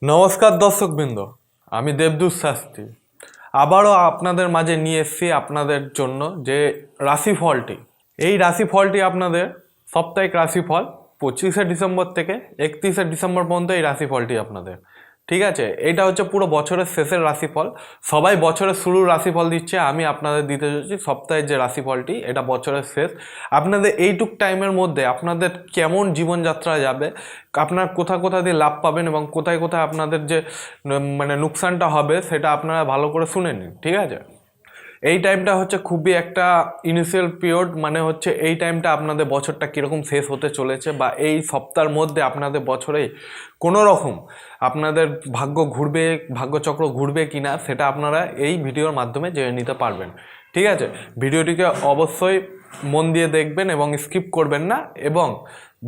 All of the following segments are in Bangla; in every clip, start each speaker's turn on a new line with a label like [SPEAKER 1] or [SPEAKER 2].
[SPEAKER 1] নমস্কার দর্শকবৃন্দ, আমি দেবদূত শাস্ত্রী আবারও আপনাদের মাঝে নিয়ে এসেছি আপনাদের জন্য যে রাশিফলটি। এই রাশিফলটি আপনাদের সাপ্তাহিক রাশিফল 25শে ডিসেম্বর থেকে 31শে ডিসেম্বর পর্যন্ত এই রাশিফলটি আপনাদের, ঠিক আছে। এটা হচ্ছে পুরো বছরের শেষের রাশিফল। সবাই বছরের শুরুর রাশিফল দিচ্ছে, আমি আপনাদের দিতে চাইছি সপ্তাহের যে রাশিফলটি, এটা বছরের শেষ। আপনাদের এইটুক টাইমের মধ্যে আপনাদের কেমন জীবনযাত্রা যাবে, আপনার কোথায় কোথা দিয়ে লাভ পাবেন এবং কোথায় কোথায় আপনাদের যে মানে নুকসানটা হবে সেটা আপনারা ভালো করে শুনে নিন, ঠিক আছে। এই টাইমটা হচ্ছে খুবই একটা ইনিশিয়াল পিরিয়ড, মানে হচ্ছে এই টাইমটা আপনাদের বছরটা কীরকম শেষ হতে চলেছে বা এই সপ্তাহের মধ্যে আপনাদের বছরে কোনো রকম আপনাদের ভাগ্যচক্র ঘুরবে কি না সেটা আপনারা এই ভিডিওর মাধ্যমে জেনে নিতে পারবেন, ঠিক আছে। ভিডিওটিকে অবশ্যই মন দিয়ে দেখবেন এবং স্কিপ করবেন না, এবং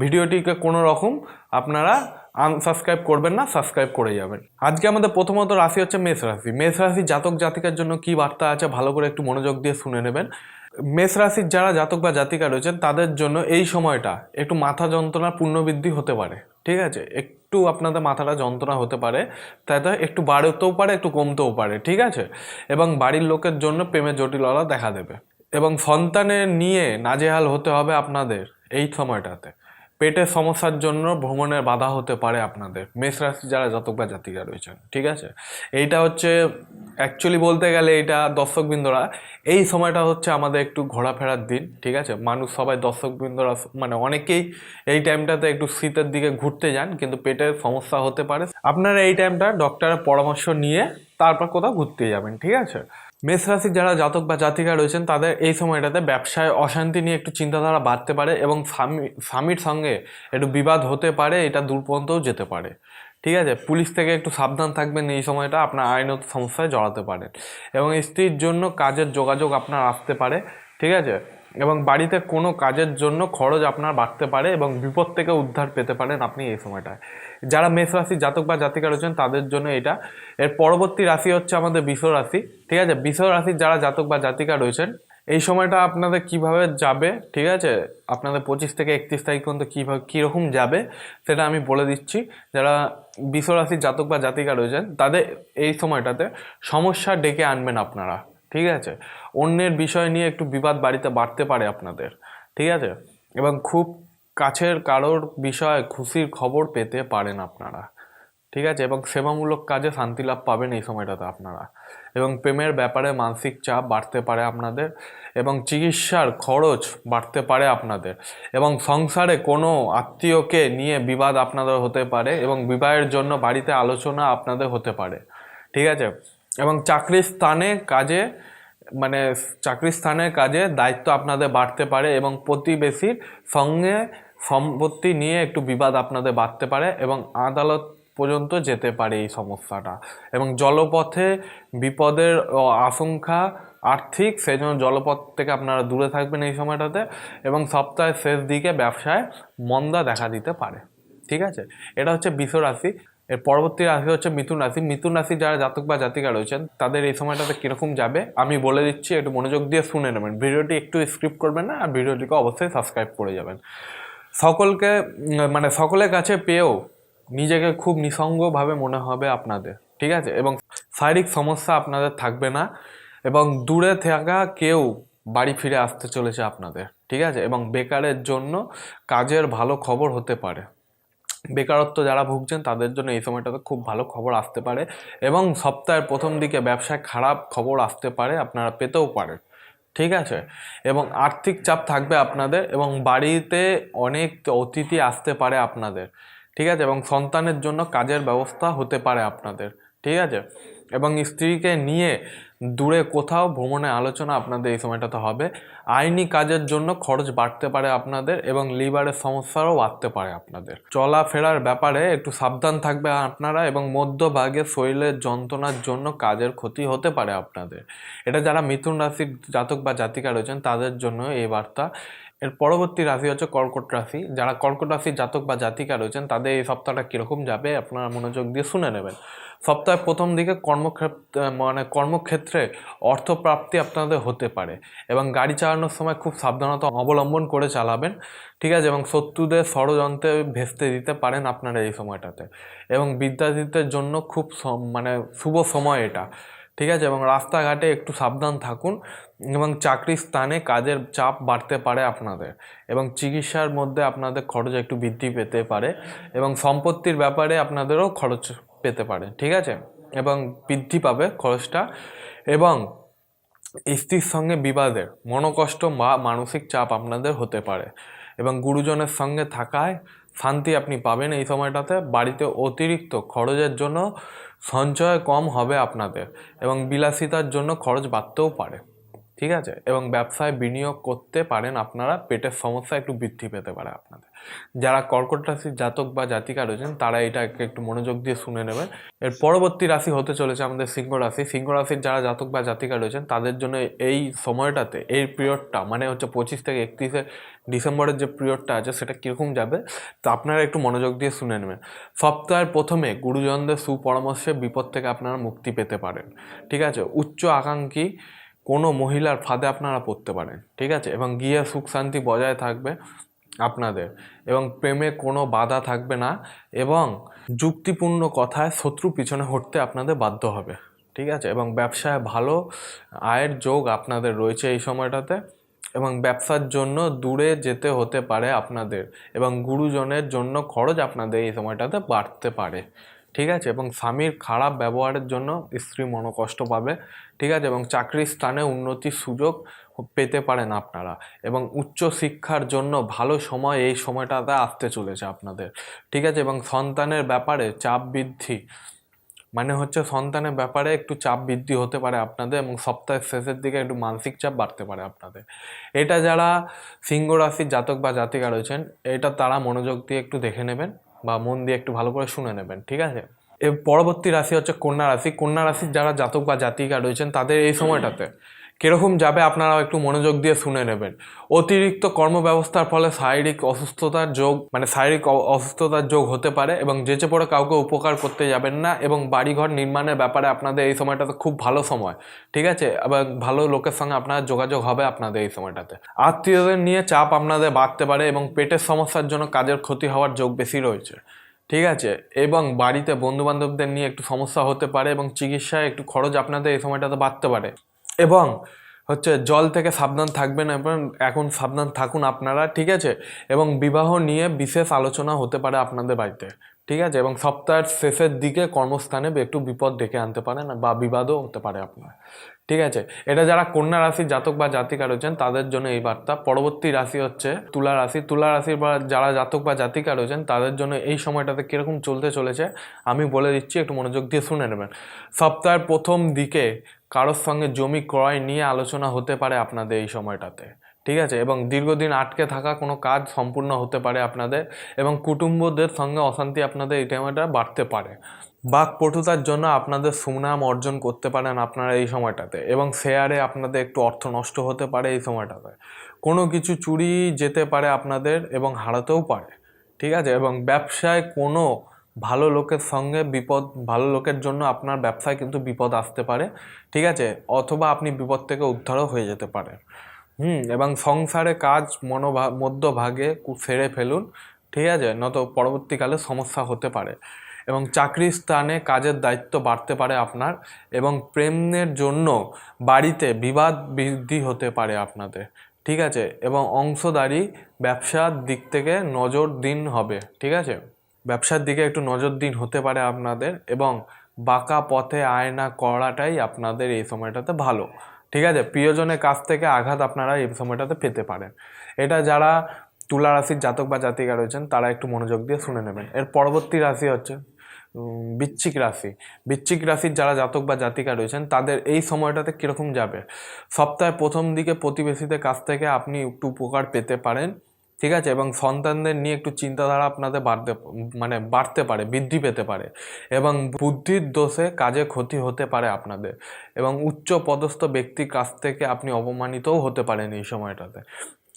[SPEAKER 1] ভিডিওটিকে কোনো রকম আপনারা আনসাবস্ক্রাইব করবেন না, সাবস্ক্রাইব করে যাবেন। আজকে আমাদের প্রথমত রাশি হচ্ছে মেষ রাশি। মেষ রাশি জাতক জাতিকার জন্য কি বার্তা আছে ভালো করে একটু মনোযোগ দিয়ে শুনে নেবেন। মেষ রাশির যারা জাতক বা জাতিকা রয়েছেন তাদের জন্য এই সময়টা একটু মাথা যন্ত্রণার পুণ্যবৃদ্ধি হতে পারে, ঠিক আছে। একটু আপনাদের মাথাটা যন্ত্রণা হতে পারে, তাই একটু বাড়তেও পারে, একটু কমতেও পারে, ঠিক আছে। এবং বাড়ির লোকের জন্য প্রেমের জটিলতা দেখা দেবে, এবং সন্তানের নিয়ে নাজেহাল হতে হবে আপনাদের এই সময়টাতে। পেটের সমস্যার জন্য ভ্রমণের বাধা হতে পারে আপনাদের, মেষ রাশি যারা জাতক বা জাতিকা রয়েছেন, ঠিক আছে। এইটা হচ্ছে অ্যাকচুয়ালি বলতে গেলে এইটা দর্শকবৃন্দরা, এই সময়টা হচ্ছে আমাদের একটু ঘোরাফেরার দিন, ঠিক আছে। মানুষ সবাই দর্শকবৃন্দরা মানে অনেকেই এই টাইমটাতে একটু শীতের দিকে ঘুরতে যান, কিন্তু পেটের সমস্যা হতে পারে। আপনারা এই টাইমটা ডক্টরের পরামর্শ নিয়ে তারপর কোথাও ঘুরতে যাবেন, ঠিক আছে। মেষ রাশির যারা জাতক বা জাতিকা রয়েছেন তাদের এই সময়টাতে ব্যবসায় অশান্তি নিয়ে একটু চিন্তাধারা বাড়তে পারে, এবং স্বামীর সঙ্গে একটু বিবাদ হতে পারে, এটা দূর পর্যন্তও যেতে পারে, ঠিক আছে। পুলিশ থেকে একটু সাবধান থাকবেন, এই সময়টা আপনার আইনত সমস্যায় জড়াতে পারেন। এবং স্ত্রীর জন্য কাজের যোগাযোগ আপনার আসতে পারে, ঠিক আছে। এবং বাড়িতে কোনো কাজের জন্য খরচ আপনার বাড়তে পারে, এবং বিপদ থেকে উদ্ধার পেতে পারেন আপনি এই সময়টায়। যারা মেষ রাশি জাতক বা জাতিকা রয়েছেন তাদের জন্য এটা। এর পরবর্তী রাশি হচ্ছে আমাদের বৃষ রাশি, ঠিক আছে। বৃষ রাশির যারা জাতক বা জাতিকা রয়েছেন এই সময়টা আপনাদের কিভাবে যাবে, ঠিক আছে। আপনাদের 25 থেকে 31 তারিখ পর্যন্ত কীরকম যাবে সেটা আমি বলে দিচ্ছি। যারা বৃষ রাশির জাতক বা জাতিকা রয়েছেন তাদের এই সময়টাতে সমস্যা ডেকে আনবেন আপনারা, ঠিক আছে। অন্যের বিষয় নিয়ে একটু বিবাদ বাড়িতে বাড়তে পারে আপনাদের, ঠিক আছে। এবং খুব কাছের কারোর বিষয়ে খুশির খবর পেতে পারেন আপনারা, ঠিক আছে। এবং সেবামূলক কাজে শান্তি লাভ পাবেন এই সময়টাতে আপনারা। এবং প্রেমের ব্যাপারে মানসিক চাপ বাড়তে পারে আপনাদের, এবং চিকিৎসার খরচ বাড়তে পারে আপনাদের, এবং সংসারে কোনো আত্মীয়কে নিয়ে বিবাদ আপনাদের হতে পারে, এবং বিবাহের জন্য বাড়িতে আলোচনা আপনাদের হতে পারে, ঠিক আছে। এবং চাকরির স্থানের কাজে দায়িত্ব আপনাদের বাড়তে পারে, এবং প্রতিবেশীর সঙ্গে সম্পত্তি নিয়ে একটু বিবাদ আপনাদের বাড়তে পারে, এবং আদালত পর্যন্ত যেতে পারে এই সমস্যাটা। এবং জলপথে বিপদের আশঙ্কা আর্থিক, সেই জন্য জলপথ থেকে আপনারা দূরে থাকবেন এই সময়টাতে। এবং সপ্তাহের শেষ দিকে ব্যবসায় মন্দা দেখা দিতে পারে, ঠিক আছে। এটা হচ্ছে বৃষ রাশি। এর পরবর্তী রাশি হচ্ছে মিথুন রাশি। মিথুন রাশি যারা জাতক বা জাতিকা রয়েছেন তাদের এই সময়টাতে কীরকম যাবে আমি বলে দিচ্ছি, একটু মনোযোগ দিয়ে শুনে নেবেন। ভিডিওটি একটু স্কিপ করবেন না, আর ভিডিওটিকে অবশ্যই সাবস্ক্রাইব করে যাবেন। সকলের কাছে পেয়েও নিজেকে খুব নিঃসঙ্গভাবে মনে হবে আপনাদের, ঠিক আছে। এবং শারীরিক সমস্যা আপনাদের থাকবে না, এবং দূরে থাকা কেউ বাড়ি ফিরে আসতে চলেছে আপনাদের, ঠিক আছে। এবং বেকারের জন্য কাজের ভালো খবর হতে পারে। বেকারত্ব যারা ভুগছেন তাদের জন্য এই সময়টাতে খুব ভালো খবর আসতে পারে, এবং সপ্তাহের প্রথম দিকে ব্যবসায় খারাপ খবর আসতে পারে, আপনারা পেতেও পারেন, ঠিক আছে। এবং আর্থিক চাপ থাকবে আপনাদের, এবং বাড়িতে অনেক অতিথি আসতে পারে আপনাদের, ঠিক আছে। এবং সন্তানের জন্য কাজের ব্যবস্থা হতে পারে আপনাদের, ঠিক আছে। এবং স্ত্রীকে নিয়ে দূরে কোথাও ভ্রমণের আলোচনা আপনাদের এই সময়টাতে হবে। আইনি কাজের জন্য খরচ বাড়তে পারে আপনাদের, এবং লিভারের সমস্যারও বাড়তে পারে আপনাদের। চলাফেরার ব্যাপারে একটু সাবধান থাকবে আপনারা, এবং মধ্যভাগে শরীরের যন্ত্রণার জন্য কাজের ক্ষতি হতে পারে আপনাদের। এটা যারা মিথুন রাশির জাতক বা জাতিকা রয়েছেন তাদের জন্য এই বার্তা। এর পরবর্তী রাশি হচ্ছে কর্কট রাশি। যারা কর্কট রাশির জাতক বা জাতিকা রয়েছেন তাদের এই সপ্তাহটা কীরকম যাবে আপনারা মনোযোগ দিয়ে শুনে নেবেন। সপ্তাহের প্রথম দিকে কর্মক্ষেত্রে অর্থপ্রাপ্তি আপনাদের হতে পারে এবং গাড়ি চালানোর সময় খুব সাবধানতা অবলম্বন করে চালাবেন, ঠিক আছে। এবং শত্রুদের ষড়যন্ত্রে ভেস্তে দিতে পারেন আপনারা এই সময়টাতে। এবং বিদ্যার্থীদের জন্য খুব শুভ সময় এটা, ঠিক আছে। এবং রাস্তাঘাটে একটু সাবধান থাকুন এবং চাকরির স্থানে কাজের চাপ বাড়তে পারে আপনাদের এবং চিকিৎসার মধ্যে আপনাদের খরচ একটু বৃদ্ধি পেতে পারে এবং সম্পত্তির ব্যাপারে আপনাদেরও খরচ পেতে পারে, ঠিক আছে। এবং বৃদ্ধি পাবে খরচটা এবং স্ত্রীর সঙ্গে বিবাদের মনোকষ্ট বা মানসিক চাপ আপনাদের হতে পারে এবং গুরুজনের সঙ্গে থাকায় শান্তি আপনি পাবেন এই সময়টাতে। বাড়িতে অতিরিক্ত খরচের জন্য সঞ্চয় কম হবে আপনাদের এবং বিলাসিতার জন্য খরচ বাড়তেও পারে, ঠিক আছে। এবং ব্যবসায় বিনিয়োগ করতে পারেন আপনারা, পেটের সমস্যা একটু বৃদ্ধি পেতে পারে আপনাদের। যারা কর্কট রাশির জাতক বা জাতিকা রয়েছেন তারা এটাকে একটু মনোযোগ দিয়ে শুনে নেবেন। এর পরবর্তী রাশি হতে চলেছে আমাদের সিংহ রাশি। সিংহ রাশির যারা জাতক বা জাতিকা রয়েছেন তাদের জন্য এই সময়টাতে, এই পিরিয়ডটা মানে হচ্ছে 25 থেকে 31 ডিসেম্বরের যে পিরিয়ডটা আছে সেটা কীরকম যাবে তা আপনারা একটু মনোযোগ দিয়ে শুনে নেবেন। সপ্তাহের প্রথমে গুরুজনদের সুপরামর্শে বিপদ থেকে আপনারা মুক্তি পেতে পারেন, ঠিক আছে। উচ্চ আকাঙ্ক্ষী কোনো মহিলার ফাঁদে আপনারা পড়তে পারেন, ঠিক আছে। এবং গিয়ে সুখ শান্তি বজায় থাকবে আপনাদের এবং প্রেমে কোনো বাধা থাকবে না এবং যুক্তিপূর্ণ কথায় শত্রু পিছনে হটতে আপনাদের বাধ্য হবে, ঠিক আছে। এবং ব্যবসায় ভালো আয়ের যোগ আপনাদের রয়েছে এই সময়টাতে এবং ব্যবসার জন্য দূরে যেতে হতে পারে আপনাদের এবং গুরুজনের জন্য খরচ আপনাদের এই সময়টাতে বাড়তে পারে, ঠিক আছে। এবং স্বামীর খারাপ ব্যবহারের জন্য স্ত্রী মনোকষ্ট পাবে, ঠিক আছে। এবং চাকরির স্থানে উন্নতির সুযোগ পেতে পারেন আপনারা এবং উচ্চ শিক্ষার জন্য ভালো সময় এই সময়টাতে আসতে চলেছে আপনাদের, ঠিক আছে। এবং সন্তানের ব্যাপারে চাপ বৃদ্ধি সন্তানের ব্যাপারে একটু চাপ বৃদ্ধি হতে পারে আপনাদের এবং সপ্তাহের শেষের দিকে একটু মানসিক চাপ বাড়তে পারে আপনাদের। এটা যারা সিংহ রাশির জাতক বা জাতিকা রয়েছেন এটা তারা মনোযোগ দিয়ে একটু দেখে নেবেন বা মন দিয়ে একটু ভালো করে শুনে নেবেন, ঠিক আছে। এর পরবর্তী রাশি হচ্ছে কন্যা রাশি। কন্যা রাশির যারা জাতক বা জাতিকা রয়েছেন তাদের এই সময়টাতে কীরকম যাবে আপনারা একটু মনোযোগ দিয়ে শুনে নেবেন। অতিরিক্ত কর্মব্যবস্থার ফলে শারীরিক অসুস্থতার যোগ হতে পারে এবং যেচে পড়ে কাউকে উপকার করতে যাবেন না এবং বাড়িঘর নির্মাণের ব্যাপারে আপনাদের এই সময়টাতে খুব ভালো সময়, ঠিক আছে। এবং ভালো লোকের সঙ্গে আপনার যোগাযোগ হবে আপনাদের এই সময়টাতে। আত্মীয়দের নিয়ে চাপ আপনাদের বাড়তে পারে এবং পেটের সমস্যার জন্য কাজের ক্ষতি হওয়ার যোগ বেশি রয়েছে, ঠিক আছে। এবং বাড়িতে বন্ধুবান্ধবদের নিয়ে একটু সমস্যা হতে পারে এবং চিকিৎসায় একটু খরচ আপনাদের এই সময়টাতে বাড়তে পারে এবং জল থেকে সাবধান থাকবেন এবং এখন সাবধান থাকুন আপনারা, ঠিক আছে। এবং বিবাহ নিয়ে বিশেষ আলোচনা হতে পারে আপনাদের বাড়িতে, ঠিক আছে। এবং সপ্তাহের শেষের দিকে কর্মস্থানে একটু বিপদ ডেকে আনতে পারেন বা বিবাদও হতে পারে আপনার, ঠিক আছে। এটা যারা কন্যা রাশির জাতক বা জাতিকা রয়েছেন তাদের জন্য এই বার্তা। পরবর্তী রাশি হচ্ছে তুলা রাশি। তুলা রাশির বা যারা জাতক বা জাতিকা রয়েছেন তাদের জন্য এই সময়টাতে কীরকম চলতে চলেছে আমি বলে দিচ্ছি, একটু মনোযোগ দিয়ে শুনে নেবেন। সপ্তাহের প্রথম দিকে কারোর সঙ্গে জমি ক্রয় নিয়ে আলোচনা হতে পারে আপনাদের এই সময়টাতে, ঠিক আছে। এবং দীর্ঘদিন আটকে থাকা কোনো কাজ সম্পূর্ণ হতে পারে আপনাদের এবং কুটুম্বদের সঙ্গে অশান্তি আপনাদের এই টাইমটা বাড়তে পারে। বাকপটুতার জন্য আপনাদের সুনাম অর্জন করতে পারেন আপনারা এই সময়টাতে এবং শেয়ারে আপনাদের একটু অর্থ নষ্ট হতে পারে এই সময়টাতে। কোনো কিছু চুরি যেতে পারে আপনাদের এবং হারাতেও পারে, ঠিক আছে। এবং ব্যবসায় কোনো ভালো লোকের জন্য আপনার ব্যবসায় কিন্তু বিপদ আসতে পারে, ঠিক আছে। অথবা আপনি বিপদ থেকে উদ্ধারও হয়ে যেতে পারেন। এবং সংসারে কাজ মধ্যভাগে সেরে ফেলুন, ঠিক আছে, নয়তো পরবর্তীকালে সমস্যা হতে পারে। এবং চাকরির স্থানে কাজের দায়িত্ব বাড়তে পারে আপনার এবং প্রেমের জন্য বাড়িতে বিবাদ বৃদ্ধি হতে পারে আপনাদের, ঠিক আছে। এবং অংশদারি ব্যবসার দিক থেকে নজর দিন হবে, ঠিক আছে। ব্যবসার দিকে একটু নজর দিন হতে পারে আপনাদের এবং বাঁকা পথে আয় না করাটাই আপনাদের এই সময়টাতে ভালো, ঠিক আছে। প্রিয়জনের কাছ থেকে আঘাত আপনারা এই সময়টাতে পেতে পারেন। এটা যারা তুলা রাশির জাতক বা জাতিকা রয়েছেন তারা একটু মনোযোগ দিয়ে শুনে নেবেন। এর পরবর্তী রাশি হচ্ছে বৃশ্চিক রাশি। বৃশ্চিক রাশির যারা জাতক বা জাতিকা রয়েছেন তাদের এই সময়টাতে কীরকম যাবে। সপ্তাহের প্রথম দিকে প্রতিবেশীদের কাছ থেকে আপনি একটু উপকার পেতে পারেন, ঠিক আছে। এবং সন্তানদের নিয়ে একটু চিন্তাধারা আপনাদের বাড়তে পারে, বৃদ্ধি পেতে পারে এবং বুদ্ধির দোষে কাজে ক্ষতি হতে পারে আপনাদের এবং উচ্চ পদস্থ ব্যক্তির কাছ থেকে আপনি অপমানিতও হতে পারেন এই সময়টাতে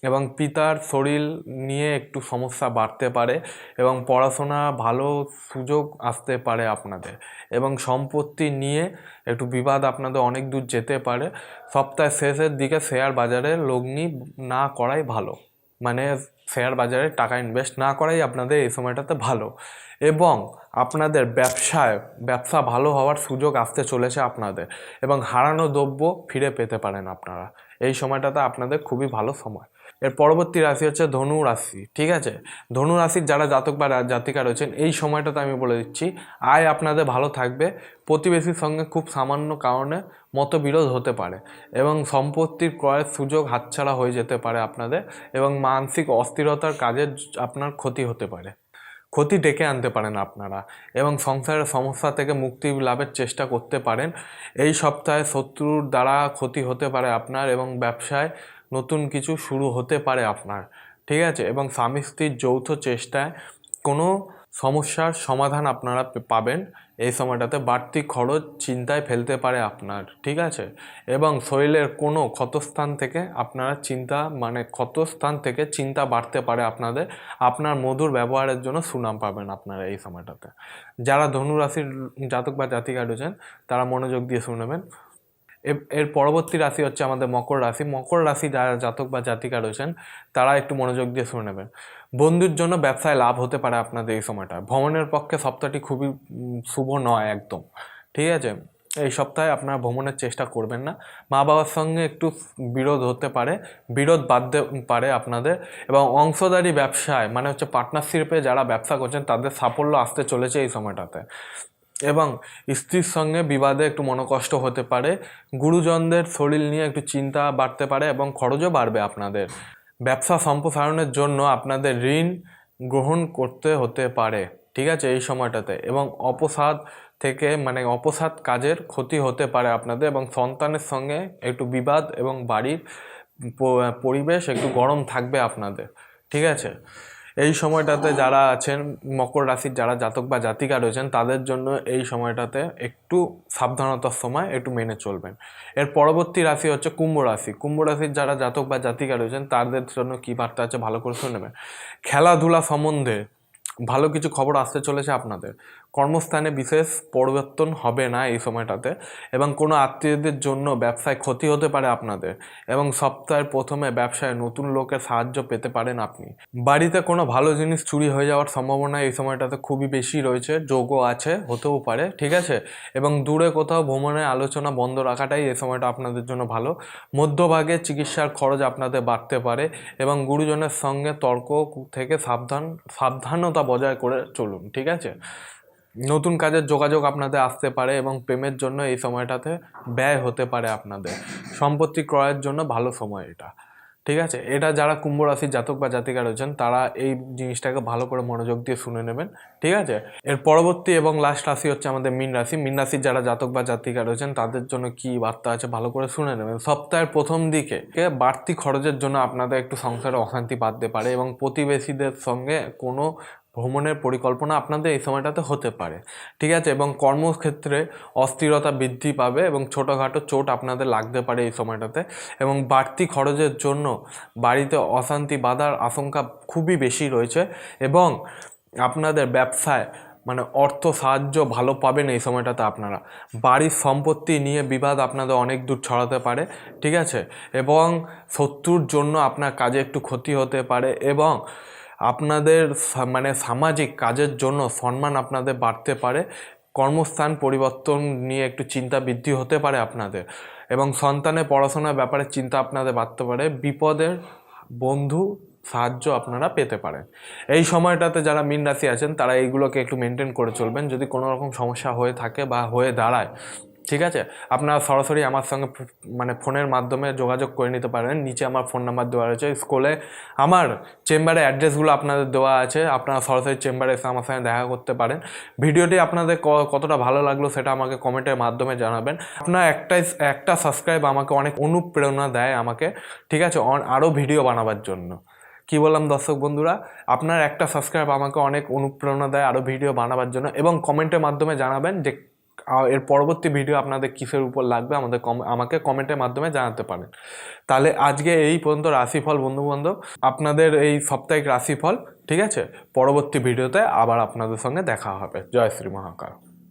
[SPEAKER 1] এবং পিতার শরীর নিয়ে একটু সমস্যা বাড়তে পারে এবং পড়াশোনা ভালো সুযোগ আসতে পারে আপনাদের, এবং সম্পত্তি নিয়ে একটু বিবাদ আপনাদের অনেক দূর যেতে পারে। সপ্তাহের শেষের দিকে শেয়ার বাজারে লগ্নি না করাই ভালো, মানে শেয়ার বাজারে টাকা ইনভেস্ট না করাই আপনাদের এই সময়টাতে ভালো। এবং আপনাদের ব্যবসা ভালো হওয়ার সুযোগ আসতে চলেছে আপনাদের, এবং হারানো দ্রব্য ফিরে পেতে পারেন আপনারা। এই সময়টাতে আপনাদের খুবই ভালো সময়। এর পরবর্তী রাশি হচ্ছে ধনু রাশি। ঠিক আছে, ধনু রাশির যারা জাতক বা জাতিকা রয়েছেন এই সময়টাতে আমি বলে দিচ্ছি আয় আপনাদের ভালো থাকবে। প্রতিবেশীর সঙ্গে খুব সামান্য কারণে মতবিরোধ হতে পারে এবং সম্পত্তির ক্রয়ের সুযোগ হাতছাড়া হয়ে যেতে পারে আপনাদের, এবং মানসিক অস্থিরতার কাজে আপনার ক্ষতি হতে পারে, ক্ষতি ডেকে আনতে পারেন আপনারা, এবং সংসারের সমস্যা থেকে মুক্তি লাভের চেষ্টা করতে পারেন। এই সপ্তাহে শত্রুর দ্বারা ক্ষতি হতে পারে আপনার, এবং ব্যবসায় নতুন কিছু শুরু হতে পারে আপনার। ঠিক আছে, এবং স্বামী স্ত্রীর যৌথ চেষ্টায় কোনো সমস্যার সমাধান আপনারা পাবেন। এই সময়টাতে বাড়তি খরচ চিন্তায় ফেলতে পারে আপনার। ঠিক আছে, এবং শরীরের কোনো ক্ষতস্থান থেকে ক্ষতস্থান থেকে চিন্তা বাড়তে পারে আপনাদের। আপনার মধুর ব্যবহারের জন্য সুনাম পাবেন আপনারা এই সময়টাতে। যারা ধনু রাশির জাতক বা জাতিকা রয়েছেন তারা মনোযোগ দিয়ে শুনবেন। এর পরবর্তী রাশি হচ্ছে আমাদের মকর রাশি। মকর রাশি যারা জাতক বা জাতিকা রয়েছেন তারা একটু মনোযোগ দিয়ে শুনে নেবেন। বন্ধুর জন্য ব্যবসায় লাভ হতে পারে আপনাদের এই সময়টা। ভ্রমণের পক্ষে সপ্তাহটি খুবই শুভ নয় একদম। ঠিক আছে, এই সপ্তাহে আপনারা ভ্রমণের চেষ্টা করবেন না। মা বাবার সঙ্গে একটু বিরোধ হতে পারে, বিরোধ বাঁধতে পারে আপনাদের, এবং অংশদারি ব্যবসায় মানে হচ্ছে পার্টনারশিপে যারা ব্যবসা করছেন তাদের সাফল্য আসতে চলেছে এই সময়টাতে। এবং স্ত্রীর সঙ্গে বিবাদে একটু মনোকষ্ট হতে পারে। গুরুজনদের শরীর নিয়ে একটু চিন্তা বাড়তে পারে এবং খরচও বাড়বে আপনাদের। ব্যবসা সম্প্রসারণের জন্য আপনাদের ঋণ গ্রহণ করতে হতে পারে। ঠিক আছে, এই সময়টাতে, এবং অপসাদ কাজের ক্ষতি হতে পারে আপনাদের, এবং সন্তানের সঙ্গে একটু বিবাদ, এবং বাড়ির পরিবেশ একটু গরম থাকবে আপনাদের। ঠিক আছে, এই সময়টাতে যারা আছেন মকর রাশির যারা জাতক বা জাতিকা রয়েছেন তাদের জন্য এই সময়টাতে একটু সাবধানতার সময় একটু মেনে চলবেন। এর পরবর্তী রাশি হচ্ছে কুম্ভ রাশি। কুম্ভ রাশির যারা জাতক বা জাতিকা রয়েছেন তাদের জন্য কী বার্তা আছে ভালো করে শুনে নেবেন। খেলাধুলা সম্বন্ধে ভালো কিছু খবর আসতে চলেছে আপনাদের। কর্মস্থানে বিশেষ পরিবর্তন হবে না এই সময়টাতে, এবং কোনো আত্মীয়দের জন্য ব্যবসায় ক্ষতি হতে পারে আপনাদের, এবং সপ্তাহের প্রথমে ব্যবসায় নতুন লোকের সাহায্য পেতে পারেন আপনি। বাড়িতে কোনো ভালো জিনিস চুরি হয়ে যাওয়ার সম্ভাবনা এই সময়টাতে খুবই বেশি রয়েছে, যোগও আছে, হতেও পারে। ঠিক আছে, এবং দূরে কোথাও ভ্রমণের আলোচনা বন্ধ রাখাটাই এই সময়টা আপনাদের জন্য ভালো। মধ্যভাগে চিকিৎসার খরচ আপনাদের বাড়তে পারে, এবং গুরুজনের সঙ্গে তর্ক থেকে সাবধানতা বজায় করে চলুন। ঠিক আছে, নতুন কাজের যোগাযোগ আপনাদের আসতে পারে, এবং প্রেমের জন্য এই সময়টাতে ব্যয় হতে পারে আপনাদের। সম্পত্তি ক্রয়ের জন্য ভালো সময় এটা। ঠিক আছে, এটা যারা কুম্ভ রাশির জাতক বা জাতিকা রয়েছেন তারা এই জিনিসটাকে ভালো করে মনোযোগ দিয়ে শুনে নেবেন। ঠিক আছে, এর পরবর্তী এবং লাস্ট রাশি হচ্ছে আমাদের মীন রাশি। মীন রাশির যারা জাতক বা জাতিকা রয়েছেন তাদের জন্য কি বার্তা আছে ভালো করে শুনে নেবেন। সপ্তাহের প্রথম দিকে বাড়তি খরচের জন্য আপনাদের একটু সংসারে অশান্তি বাঁধতে পারে, এবং প্রতিবেশীদের সঙ্গে কোনো ভ্রমণের পরিকল্পনা আপনাদের এই সময়টাতে হতে পারে। ঠিক আছে, এবং কর্মক্ষেত্রে অস্থিরতা বৃদ্ধি পাবে, এবং ছোটোখাটো চোট আপনাদের লাগতে পারে এই সময়টাতে, এবং বাড়তি খরচের জন্য বাড়িতে অশান্তি বাঁধার আশঙ্কা খুবই বেশি রয়েছে, এবং আপনাদের ব্যবসায় অর্থ সাহায্য ভালো পাবেন এই সময়টাতে আপনারা। বাড়ির সম্পত্তি নিয়ে বিবাদ আপনাদের অনেক দূর ছড়াতে পারে। ঠিক আছে, এবং শত্রুর জন্য আপনার কাজে একটু ক্ষতি হতে পারে, এবং আপনাদের সামাজিক কাজের জন্য সম্মান আপনাদের বাড়তে পারে। কর্মস্থান পরিবর্তন নিয়ে একটু চিন্তা বৃদ্ধি হতে পারে আপনাদের, এবং সন্তানের পড়াশোনার ব্যাপারে চিন্তা আপনাদের বাড়তে পারে। বিপদের বন্ধু সাহায্য আপনারা পেতে পারেন। এই সময়টাতে যারা মীন রাশি আছেন তারা এইগুলোকে একটু মেনটেন করে চলবেন। যদি কোনো রকম সমস্যা হয়ে থাকে বা হয়ে দাঁড়ায়, ঠিক আছে, আপনারা সরাসরি আমার সঙ্গে ফোনের মাধ্যমে যোগাযোগ করে নিতে পারেন। নিচে আমার ফোন নাম্বার দেওয়া রয়েছে, স্কুলে আমার চেম্বারে অ্যাড্রেসগুলো আপনাদের দেওয়া আছে। আপনারা সরাসরি চেম্বারে এসে আমার সঙ্গে দেখা করতে পারেন। ভিডিওটি আপনাদের কতটা ভালো লাগলো সেটা আমাকে কমেন্টের মাধ্যমে জানাবেন। আপনার একটা সাবস্ক্রাইব আমাকে অনেক অনুপ্রেরণা দেয় আমাকে, ঠিক আছে, আরও ভিডিও বানাবার জন্য। কি বললাম দর্শক বন্ধুরা, আপনার একটা সাবস্ক্রাইব আমাকে অনেক অনুপ্রেরণা দেয় আরও ভিডিও বানাবার জন্য, এবং কমেন্টের মাধ্যমে জানাবেন যে এর পরবর্তী ভিডিও আপনাদের কিসের উপর লাগবে আমাকে কমেন্টের মাধ্যমে জানাতে পারেন। তাহলে আজকে এই পর্যন্ত রাশিফল বন্ধুবান্ধব, আপনাদের এই সাপ্তাহিক রাশিফল। ঠিক আছে, পরবর্তী ভিডিওতে আবার আপনাদের সঙ্গে দেখা হবে। জয় শ্রী মহাকাল।